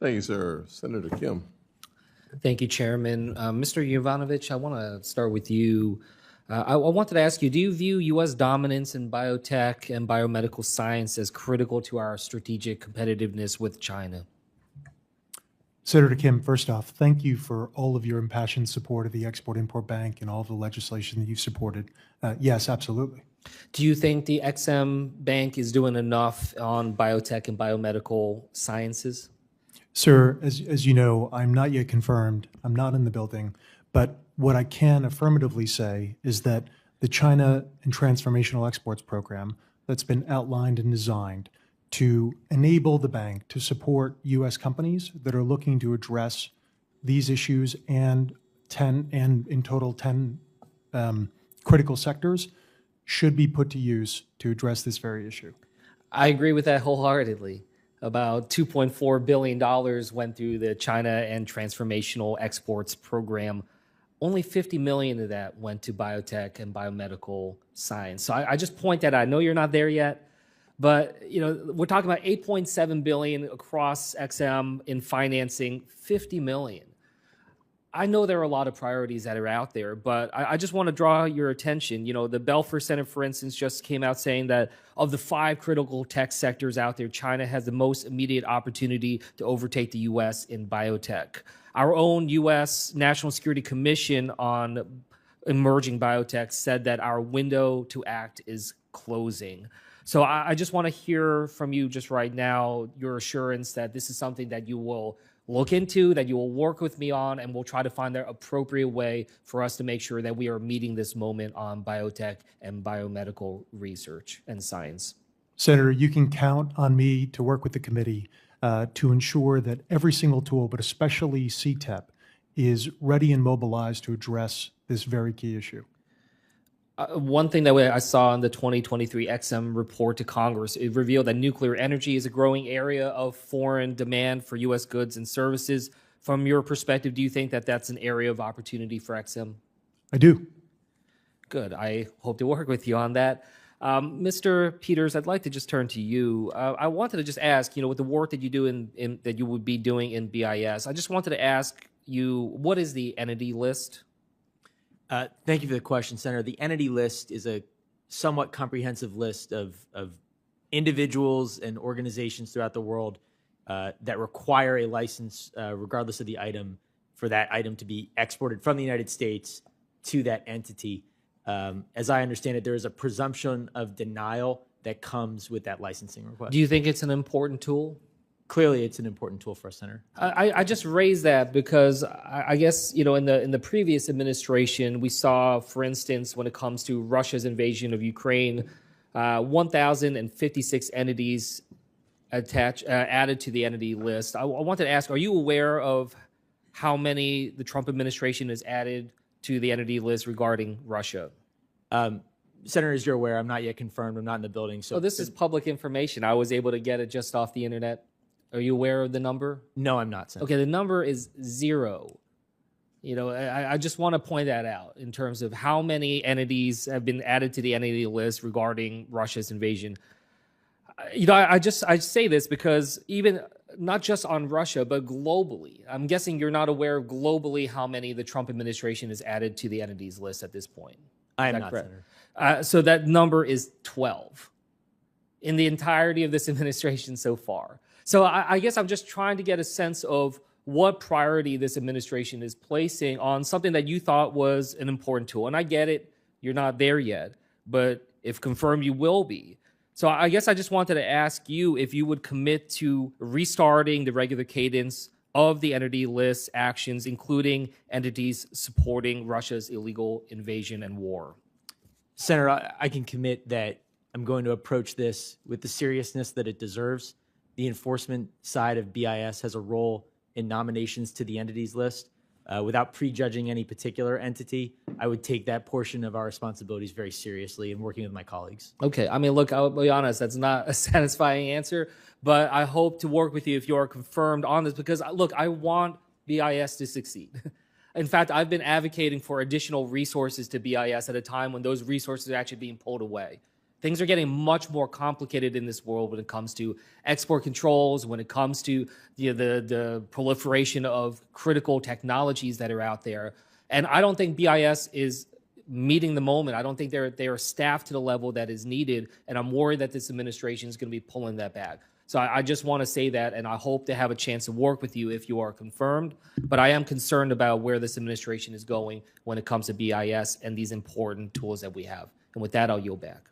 Thank you, sir. Senator Kim. Thank you, Chairman. Mr. Yovanovitch, I want to start with you. I wanted to ask you, do you view U.S. dominance in biotech and biomedical science as critical to our strategic competitiveness with China? Senator Kim, first off, thank you for all of your impassioned support of the Export-Import Bank and all of the legislation that you've supported. Yes, absolutely. Do you think the XM Bank is doing enough on biotech and biomedical sciences? Sir, as you know, I'm not yet confirmed. I'm not in the building. But what I can affirmatively say is that the China and Transformational Exports Program that's been outlined and designed to enable the bank to support U.S. companies that are looking to address these issues and in total 10 critical sectors should be put to use to address this very issue. I agree with that wholeheartedly. About $2.4 billion went through the China and Transformational Exports Program. Only $50 million of that went to biotech and biomedical science. So I just point that out. I know you're not there yet, but we're talking about $8.7 billion across XM in financing, $50 million. I know there are a lot of priorities that are out there, but I just want to draw your attention. The Belfer Center, for instance, just came out saying that of the 5 critical tech sectors out there, China has the most immediate opportunity to overtake the U.S. in biotech. Our own U.S. National Security Commission on emerging biotech said that our window to act is closing. So I just want to hear from you just right now your assurance that this is something that you will look into, that you will work with me on, and we'll try to find the appropriate way for us to make sure that we are meeting this moment on biotech and biomedical research and science. Senator, you can count on me to work with the committee to ensure that every single tool, but especially CTEP, is ready and mobilized to address this very key issue. One thing that I saw in the 2023 XM report to Congress, it revealed that nuclear energy is a growing area of foreign demand for U.S. goods and services. From your perspective, do you think that that's an area of opportunity for XM? I do. Good. I hope to work with you on that. Mr. Peters, I'd like to just turn to you. I wanted to just ask, with the work that you do that you would be doing in BIS, I just wanted to ask you, what is the entity list? Thank you for the question, Senator. The entity list is a somewhat comprehensive list of individuals and organizations throughout the world that require a license, regardless of the item, for that item to be exported from the United States to that entity. As I understand it, there is a presumption of denial that comes with that licensing request. Do you think it's an important tool? Clearly, it's an important tool for us, Senator. I just raised that because I guess, in the previous administration, we saw, for instance, when it comes to Russia's invasion of Ukraine, 1,056 entities added to the entity list. I wanted to ask, are you aware of how many the Trump administration has added to the entity list regarding Russia? Senator, as you're aware, I'm not yet confirmed. I'm not in the building. So this is public information. I was able to get it just off the internet. Are you aware of the number? No, I'm not, Senator. Okay, the number is 0. I just want to point that out in terms of how many entities have been added to the entity list regarding Russia's invasion. I say this because even not just on Russia, but globally, I'm guessing you're not aware of globally how many the Trump administration has added to the entities list at this point. I am not, Senator. So that number is 12 in the entirety of this administration so far. So I guess I'm just trying to get a sense of what priority this administration is placing on something that you thought was an important tool. And I get it, you're not there yet, but if confirmed, you will be. So I guess I just wanted to ask you if you would commit to restarting the regular cadence of the entity list actions, including entities supporting Russia's illegal invasion and war. Senator, I can commit that I'm going to approach this with the seriousness that it deserves. The enforcement side of BIS has a role in nominations to the entities list. Without prejudging any particular entity, I would take that portion of our responsibilities very seriously in working with my colleagues. Okay. I mean, look, I'll be honest, that's not a satisfying answer, but I hope to work with you if you are confirmed on this because, look, I want BIS to succeed. In fact, I've been advocating for additional resources to BIS at a time when those resources are actually being pulled away. things are getting much more complicated in this world when it comes to export controls, when it comes to the proliferation of critical technologies that are out there. And I don't think BIS is meeting the moment. I don't think they are staffed to the level that is needed. And I'm worried that this administration is going to be pulling that back. So I just want to say that, and I hope to have a chance to work with you if you are confirmed. But I am concerned about where this administration is going when it comes to BIS and these important tools that we have. And with that, I'll yield back.